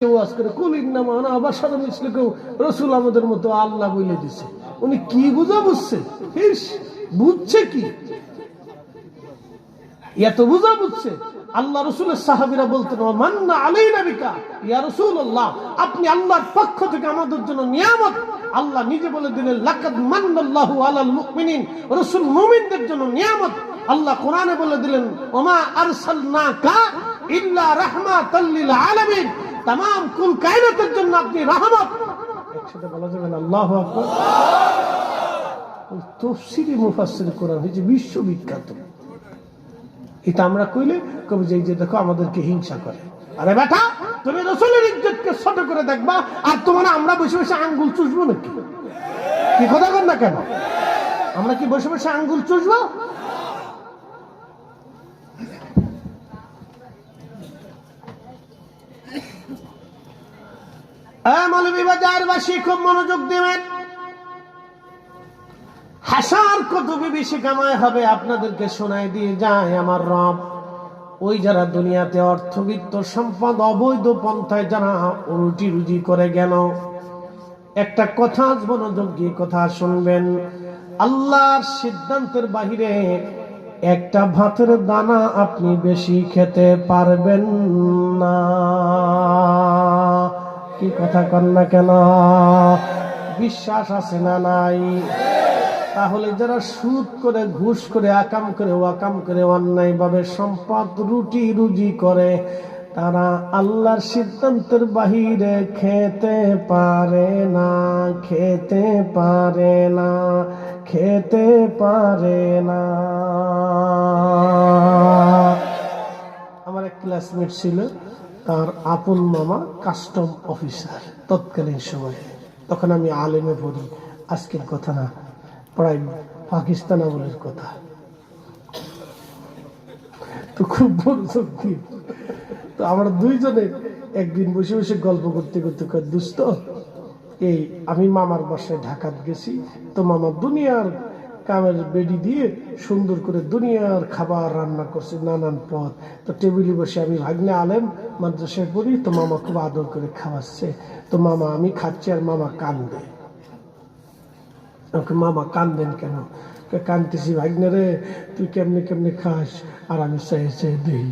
ওয়াজ করে কুলিন্না মানা আবার সারা মিসলকেও রসুল আমাদের মতো আল্লাহ বলে দিছে। উনি কি বুঝা বুঝছে? বুঝছে কি এত বুঝা বুঝছে? আল্লাহ রসুলের সাহাবীরা বলতেন মান্না আলাইনা বিকা ইয়া রাসূলুল্লাহ, আপনি আল্লাহর পক্ষ থেকে আমাদের জন্য নিয়ামত। আল্লাহ নিজে বলে দিলেন লাকাদ মান্নাল্লাহু আলাল মুমিনিন, রাসূল মুমিনদের জন্য নিয়ামত। আল্লাহ কোরআনে বলে দিলেন ওমা আরসালনাকা ইল্লা রাহমাতাল লিল আলামিন, तमाम कुल कायनातेर জন্য আপনি রহমত। একসাথে বলা যাবে না আল্লাহু আকবার। তাফসীরে মুফাসসির কোরআন হচ্ছে বিশ্ববিখ্যাত। এটা আমরা কইলে কবে যে দেখো আমাদেরকে হিংসা করে। আরে বেটা, তুমি রাসূলের ইজ্জতকে ছোট করে দেখবা আর তোমরা আমরা বসে বসে আঙ্গুল চুষবো নাকি? কি কথা কর না কেন? আমরা কি বসে বসে আঙ্গুল চুষবো? মৌলভীবাজারবাসী খুব মনোযোগ দিবেন। হাসার কত বেশি কামাই হবে আপনাদেরকে শোনাই দিয়ে যায় আমার রব। ওই যারা দুনিয়াতে অর্থবিত্ত সম্পদ অবৈধ পন্থায় যারা রুটি রুজি করে গেল, একটা কথা মনোযোগ দিয়ে কথা শুনবেন। আল্লাহর সিদ্ধান্তের বাহিরে একটা ভাতের দানা আপনি বেশি খেতে পারবেন না। কি কথা কন না কেন? বিশ্বাস আছে না নাই? তাহলে যারা সুদ করে ঘুষ করে আকাম করে ওয়াকাম করে অন্যায় ভাবে সম্পদ রুটি রুজি করে, তারা আল্লাহর সিদ্ধান্তের বাহিরে খেতে পারে না, খেতে পারে না, খেতে পারে না। আমার এক ক্লাসমেট ছিল, তার আপন মামা কাস্টম অফিসার তৎকালীন সময়ে। তখন আমি আলেমে পড়ি, আজকের কথা না, প্রায় পাকিস্তান আমলের কথা। তো খুব বড় শক্তি। তো আমরা দুইজনে একদিন বসে বসে গল্প করতে করতে দুস্থ, এই আমি মামার বাসায় ঢাকাত গেছি। তো মামা দুনিয়ার কামের বেডি দিয়ে সুন্দর করে দুনিয়ার খাবার রান্না করছে, নানান পদ। তো টেবিলে বসে আমি ভাগ্নে আলেম মাদ্রাসায় পড়ি, তো মামা খুব আদর করে খাওয়াচ্ছে। তো মামা আমি খাচ্ছি আর মামা কান্দে। আমাকে মামা কান্দেন কেন? কান্দতেছি ভাগ্নে রে, তুই কেমনে কেমনে খাস আর আমি চাই চাই দিই।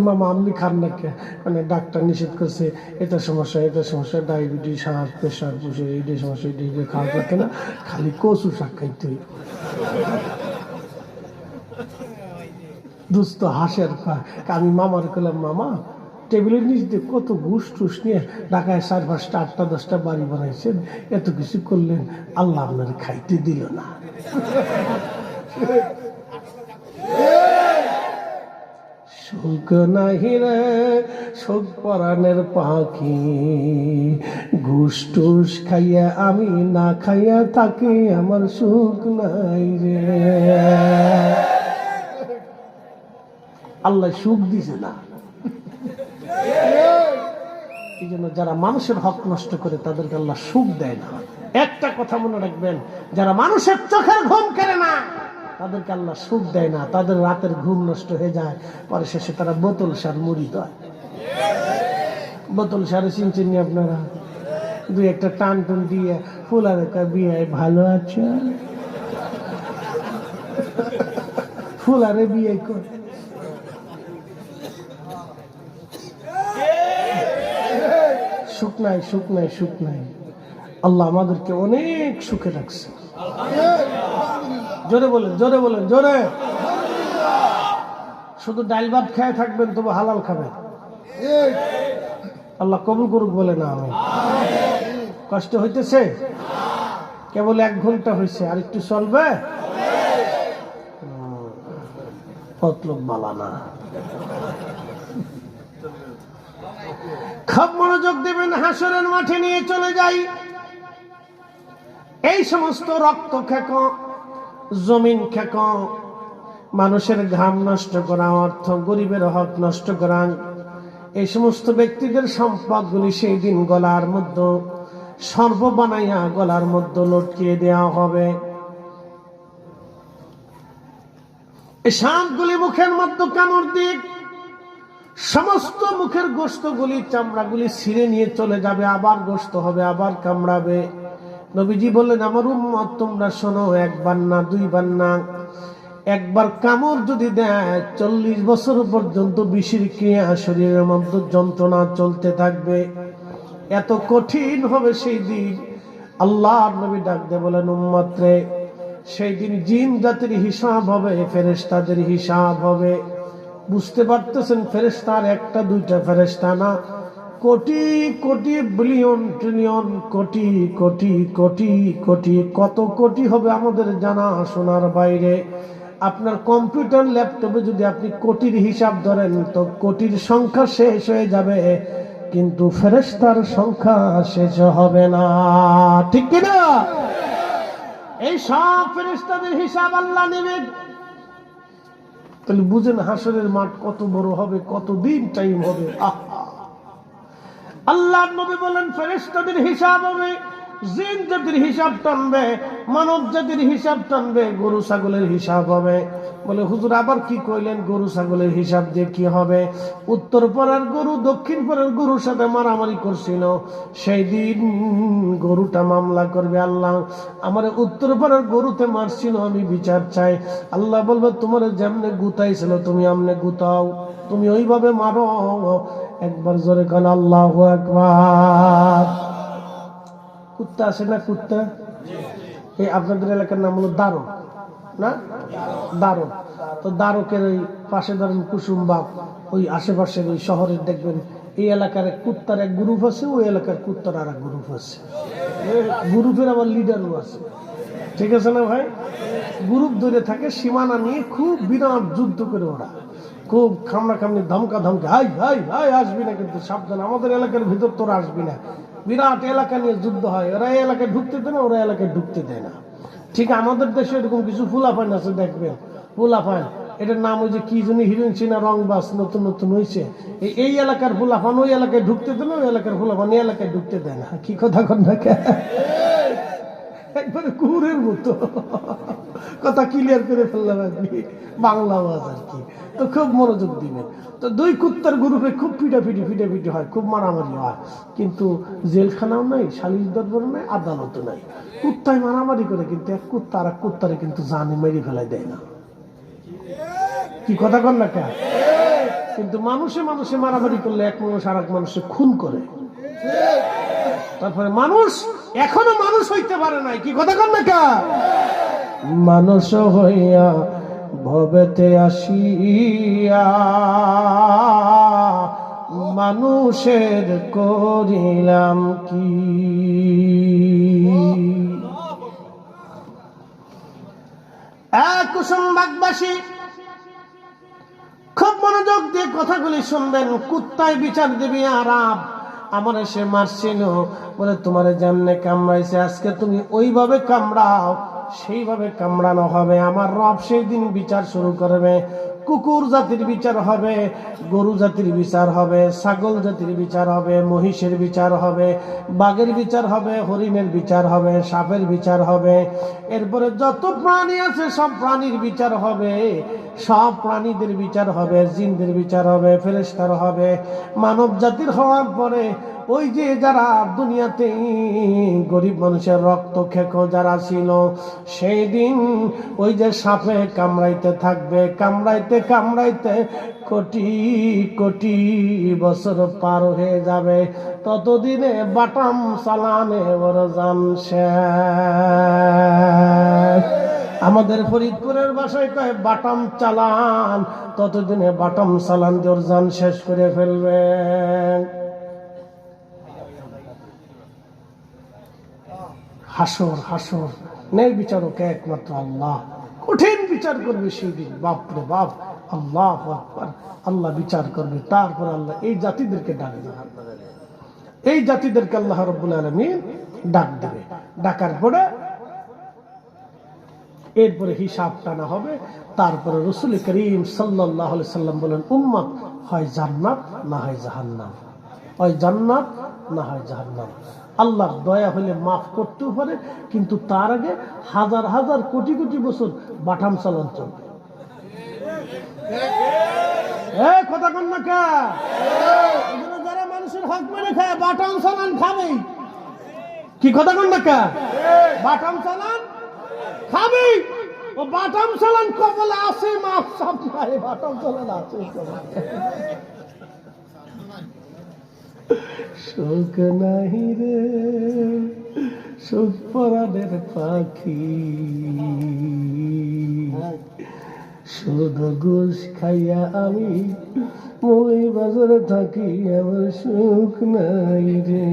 মামা আপনি খান না কে? মানে ডাক্তার নিষেধ করছে, এটা সমস্যা এটা সমস্যা, ডায়াবেটিস হার্ট প্রেশার বসে এইটা সমস্যা, এটা খাওয়া করতে না, খালি কচু শাক খাইতে। দুস্থ হাসের আমি মামার করলাম মামা টেবিলের নিচ দিয়ে কত ঘুষ টুস নিয়ে ঢাকায় 4-5টা 8টা 10টা বাড়ি বানাইছেন, এত কিছু করলেন, আল্লাহ আপনার খাইতে দিল না। সুখ নাহি রে সুখ পরাণের পাখি, ঘুষ টুস খাইয়া আমি না খাইয়া থাকি, আমার সুখ নাই রে। আল্লাহ সুখ দিছে না। এই জন্য যারা মানুষের হক নষ্ট করে তাদেরকে আল্লাহ সুখ দেয় না। একটা কথা মনে রাখবেন, যারা মানুষের চোখের ঘুম কেড়ে না তাদেরকে আল্লাহ সুখ দেয় না। তাদের রাতের ঘুম নষ্ট হয়ে যায়, পরে শেষে তারা বোতল সার মুড়ি দেয়। বোতল সারে চিনছেন আপনারা? দুই একটা টান টুন দিয়ে ফুলার বিয়ে ভালো আছে, ফুলারে বিয়ে করে। সুখ নাই, সুখ নাই, সুখ নাই। আল্লাহ আমাদেরকে অনেক সুখে রাখছে। জোরে বলেন, জোরে বলেন, জোরে। শুধু ডাল ভাত খেয়ে থাকবেন তবু হালাল খাবেন, আল্লাহ কবুল করুক বলে না। আমি কষ্ট হইতেছে, কেবল 1 ঘন্টা হয়েছে, আর একটু চলবে, মতলব বালা না। খুব মনোযোগ দেবেন। হাসরের মাঠে নিয়ে চলে যাই। এই সমস্ত রক্ত খেক, জমিন খেক, মানুষের ঘাম নষ্ট করা, অর্থ গরিবের হক নষ্ট করা, এই সমস্ত ব্যক্তিদের সম্পদগুলি সেই দিন গলার মধ্যে সর্ব বানাইয়া গলার মধ্যে লটকিয়ে দেওয়া হবে। এই সাপগুলি মুখের মধ্যে কামড় দিক, সমস্ত মুখের গোশতগুলি চামড়াগুলি ছিঁড়ে নিয়ে চলে যাবে, আবার গোশত হবে, আবার কামড়াবে। নবীজি বললেন, আমার উম্মত তোমরা শোনো, একবার না দুইবার না, একবার কামড় যদি দেয় 40 বছর পর্যন্ত বিষের ক্রিয়া শরীরের মধ্যে যন্ত্রণা চলতে থাকবে। এত কঠিন হবে সেই দিন। আল্লাহর নবী ডাক দিয়ে বলেন, উম্মত রে, সেই দিন জিন জাতির হিসাব হবে, ফেরেশতাদের হিসাব হবে। বুঝতে পারতেছেন, ফেরেশতার একটা দুইটা ফেরেশতা না, কোটি কোটি বিলিয়ন ট্রিলিয়ন কোটি কোটি কোটি কোটি, কত কোটি হবে আমাদের জানা শোনার বাইরে। আপনার কম্পিউটার ল্যাপটপে যদি আপনি কোটির হিসাব ধরেন তো কোটির সংখ্যা শেষ হয়ে যাবে, কিন্তু ফেরেশতার সংখ্যা শেষ হবে না, ঠিক কিনা? এই সব ফেরেশতাদের হিসাব আল্লাহ নেবেন। তাহলে বুঝেন হাসরের মাঠ কত বড় হবে, কতদিন টাইম হবে। আল্লাহর নবী বলেন, ফেরেশতাদের হিসাব হবে, জিন জাতির হিসাব টানবে, মানব জাতির হিসাব টানবে, গরু ছাগলের হিসাব হবে। বলে, হুজুর আবার কি কইলেন? গরু ছাগলের হিসাব দিয়ে কি হবে? উত্তর পাড়ার গরু দক্ষিণ পাড়ার গরুর সাথে মারামারি করছিল, সেই দিন গরুটা মামলা করবে, আল্লাহ আমার উত্তর পাড়ার গরুতে মারছিল, আমি বিচার চাই। আল্লাহ বলবে, তোমার যেমনে গুতাইছিল তুমি আমনে গুতাও, তুমি ওইভাবে মারো। একবার জোরে কান আল্লাহু আকবার। কুত্তা আছে না? কুত্তা, এই আপনাদের এলাকার নাম হলো দারক না? দারক। তো দারকের ওই পাশে ধরেন কুসুমবাগ, ওই আশেপাশের ওই শহরের দেখবেন এই এলাকার কুত্তার এক গ্রুপ আছে, ওই এলাকার কুত্তার আর এক গ্রুপ আছে, গ্রুপের আবার লিডারও আছে, ঠিক আছে না ভাই? গ্রুপ ধরে থাকে, সীমানা নিয়ে খুব বিরাট যুদ্ধ করে ওরা, খুব খামড়া খামড়ি ধমকা ধমকা, হাই হাই হাই আসবি না, কিন্তু সাবধান, আমাদের এলাকার ভিতর তোরা আসবি না। বিরাট এলাকা নিয়ে যুদ্ধ হয়, ওরা এই এলাকায় ঢুকতে দেয় না, ওরা এলাকায় ঢুকতে দেয় না। ঠিক আমাদের দেশে এরকম কিছু ফুলাফাইন আছে, দেখবেন ফুলাফাইন, এটার নাম ওই যে কি জানি হিরোইন সিনা রংবাস নতুন নতুন হয়েছে, এই এলাকার ফুলাফান ওই এলাকায় ঢুকতে দেয় না, ওই এলাকার ফুলাফান এই এলাকায় ঢুকতে দেয় না। কি কথা কন না, একবারে কুকুরের মতো কথা ক্লিয়ার করে ফেললাম আপনি, বাংলা আওয়াজ আর কি। তো খুব মনোযোগ দিবেন। তো দুই কুত্তার গ্রুপে খুব পিটাপিটি হয়, খুব মারামারি হয়, কিন্তু জেলখানাও নাই, সালিশ দরবারও নাই, আদালতও নাই। কুত্তায় মারামারি করে, কিন্তু এক কুত্তা আর এক কুত্তারে কিন্তু জানে মেরে ফেলাই দেয় না। কি কথা কন না কেন? কিন্তু মানুষে মানুষে মারামারি করলে এক মানুষ আর এক মানুষে খুন করে। তারপরে মানুষ এখনো মানুষ হইতে পারে নাই। কি কথা কন না কেন? মানুষ হইয়া ভবেতে আসিয়া মানুষের করিলাম কি। কুসুমবাগবাসী খুব মনোযোগ দিয়ে কথাগুলি শুনবেন। কুত্তায় বিচার দিবি, আর আমার সে মারছিল, বলে তোমার যেমনে কামড়াইছে আজকে তুমি ওইভাবে কামড়াও, সেইভাবে কামড়ানো হবে। আমার রব সেই দিন বিচার শুরু করবে। কুকুর জাতির বিচার হবে, গরু জাতির বিচার হবে, ছাগল জাতির বিচার হবে, মহিষের বিচার হবে, বাঘের বিচার হবে, হরিণের বিচার হবে, সাপের বিচার হবে। এরপরে যত প্রাণী আছে সব প্রাণীর বিচার হবে, সব প্রাণীদের বিচার হবে, জিনদের বিচার হবে, ফেরেশতার হবে। মানব জাতির হওয়ার পরে ওই যে যারা দুনিয়াতে গরিব মানুষের রক্ত খেকো যারা ছিল, সেই দিন ওই যে সাপে কামড়াইতে থাকবে, কামড়াইতে কামড়াইতে কোটি কোটি বছর পার হয়ে যাবে। ততদিনে বাটাম চালানে ওর জান শেষ। আমাদের ফরিদপুরের ভাষায় কয় বাটাম চালান, ততদিনে বাটাম চালান দিয়ে ওর জান শেষ করে ফেলবে। হাসর হাসর নেই বিচারক একমাত্র আল্লাহ, কঠিন বিচার করবে সেই দিন। বাপরে বাপ, আল্লাহ আকবার, আল্লাহ বিচার করবে। তারপর আল্লাহ এই জাতিদেরকে ডাক দেবে, এই জাতিদেরকে আল্লাহ রাব্বুল আলামিন ডাক দেবে। ডাকার পরে এরপরে হিসাব টানা হবে। তারপরে রাসূল করিম সাল্লাল্লাহু আলাইহি সাল্লাম বলেন, উম্মত হয় জান্নাত না হয় জাহান্নাম, হয় জান্নাত না হয় জাহান্নাম। আল্লাহর দয়া হলে মাফ করতেও পারে, কিন্তু তার আগে হাজার হাজার কোটি কোটি বছর বাটাম চালান চলবে। কথা কন না কা? এজন্য যারা মানুষের হক মেরে খায় বাটাম চালান খাবে। কি কথা কন না কা? বাটাম চালান খাবে। ও বাটাম চালান কবলে আছে, মাপ সব নাই, বাটাম চালান আছে। শোক নাহি রে শোক পরাণের পাখি, শুধু ঘুষ খাইয়া আমি মই বাজারে থাকি, আমার সুখ নাই রে।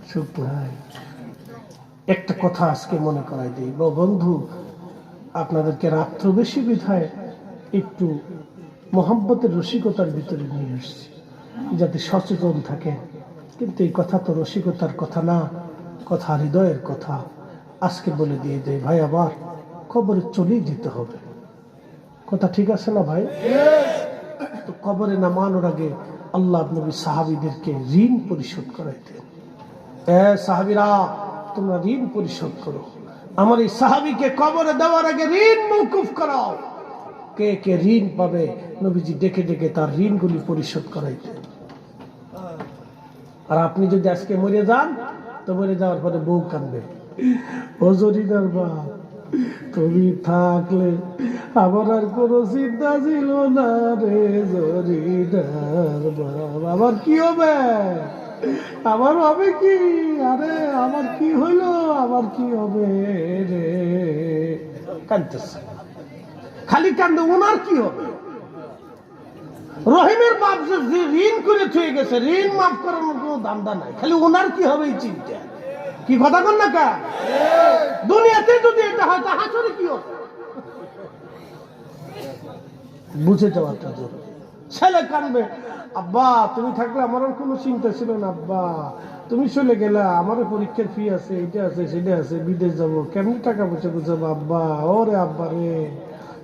সুখ নাই। একটা কথা আজকে মনে করাই দিই বন্ধু, আপনাদেরকে রাত্র বেশি বিধায় একটু মোহাম্মতের রসিকতার ভিতরে নিয়ে আসছি, যাতে সচেতন থাকে। কিন্তু এই কথা তো রসিকতার কথা না, কথা হৃদয়ের কথা। আজকে বলে দিয়ে দেয় ভাই, আবার কবরে চলেই যেতে হবে। কথা ঠিক আছে না ভাই? তো কবরে নামানোর আগে আল্লাহ নবী সাহাবীদেরকে ঋণ পরিশোধ করাইতেন। সাহাবীরা, তোমরা ঋণ পরিশোধ করো। আমার এই সাহাবীকে কবরে দেওয়ার আগে ঋণ মওকুফ করাও। কে কে ঋণ পাবে নবীজি ডেকে ডেকে তার ঋণগুলি পরিশোধ করাইতেন। আর আপনি যদি আজকে মরে যান, তো মরে যাওয়ার পরে বউ কাঁদবে, ও জরিনার বাপ, তুমি থাকলে আমার আর কোনো চিন্তা ছিল না রে জরিনার বাপ। আমার কি হবে? আমার হবে কি? আরে আমার কি হইল? আমার কি হবে রে? কাঁদতেছে, খালি কান্দে। ওনার কি হবে? রহিমের বাপ যে ঋণ করে থয়ে গেছে, ঋণ মাফ করানোর কোনো দান্দা নাই, খালি ওনার কি হবে এই চিন্তা। কি কথা কন না কা? দুনিয়াতে যদি এটা হয় তা হাসরে কি হবে? বুঝে যাওয়াটা জরুরি। ছেলে কানবে, আব্বা তুমি থাকলে আমার আর কোনো চিন্তা ছিল না, আব্বা তুমি চলে গেলা, আমারও পরীক্ষার ফি আছে, এটা আছে সেটা আছে, বিদেশ যাবো, কেমনি টাকা পয়সা বুঝাবো আব্বা। ওরে আব্বা রে,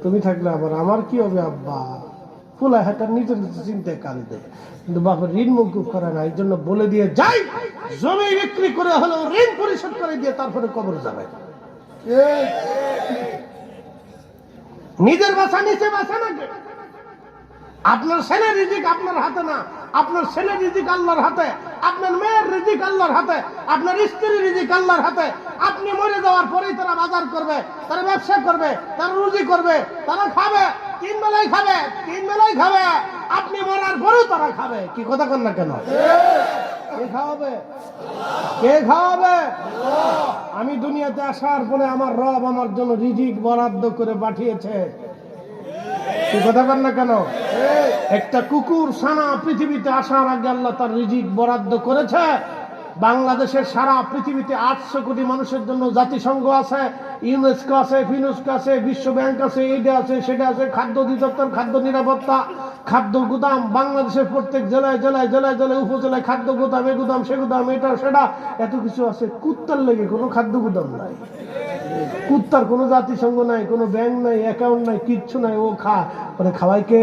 তুমি থাকলে আবার আমার কি হবে আব্বা? ফুলা হাতার নিজের চিন্তায় কান্দে, কিন্তু বাপের ঋণ মওকুফ করে না। এই জন্য বলে দিয়ে যাই, জমি বিক্রি করে হলেও ঋণ পরিশোধ করে দিয়ে তারপরে কবরে যাবে। নিজের বাসা নিচে বাসা না। আপনার ছেলের রিজিক আপনার হাতে না, আপনার ছেলের রিজিক আল্লাহর হাতে, আপনার মেয়ের রিজিক আল্লাহর হাতে, আপনার স্ত্রীর রিজিক আল্লাহর হাতে। আপনি মরে যাওয়ার পরেই তারা বাজার করবে, তারা ব্যবসা করবে, তারা রুজি করবে, তারা খাবে, তিন বেলায় খাবে, তিন বেলায় খাবে। আপনি মরার পরেও তারা খাবে। কি কথা কন না কেন? কে খাওয়াবে? কে খাওয়াবে? আমি দুনিয়াতে আসার পরে আমার রব আমার জন্য রিজিক বরাদ্দ করে পাঠিয়েছে। কি কথা কন না কেন? একটা কুকুর ছানা পৃথিবীতে আসার আগে আল্লাহ তার রিজিক বরাদ্দ করেছে। বাংলাদেশের সারা পৃথিবীতে 800 কোটি মানুষের জন্য জাতিসংঘ আছে, ইউনেস্কো আছে, ফিনুস্কো আছে, বিশ্ব ব্যাংক আছে, এইটা আছে সেটা আছে, খাদ্য অধিদপ্তর, খাদ্য নিরাপত্তা, খাদ্য গুদাম। বাংলাদেশের প্রত্যেক জেলায় জেলায় জেলায় জেলায় উপজেলায় খাদ্য গুদাম, এ গুদাম সে গুদাম, এটা সেটা এত কিছু আছে। কুত্তার লেগে কোনো খাদ্য গুদাম নাই, কুত্তার কোনো জাতিসংঘ নাই, কোনো ব্যাংক নাই, অ্যাকাউন্ট নাই, কিচ্ছু নাই। ও খাওয়াই কে?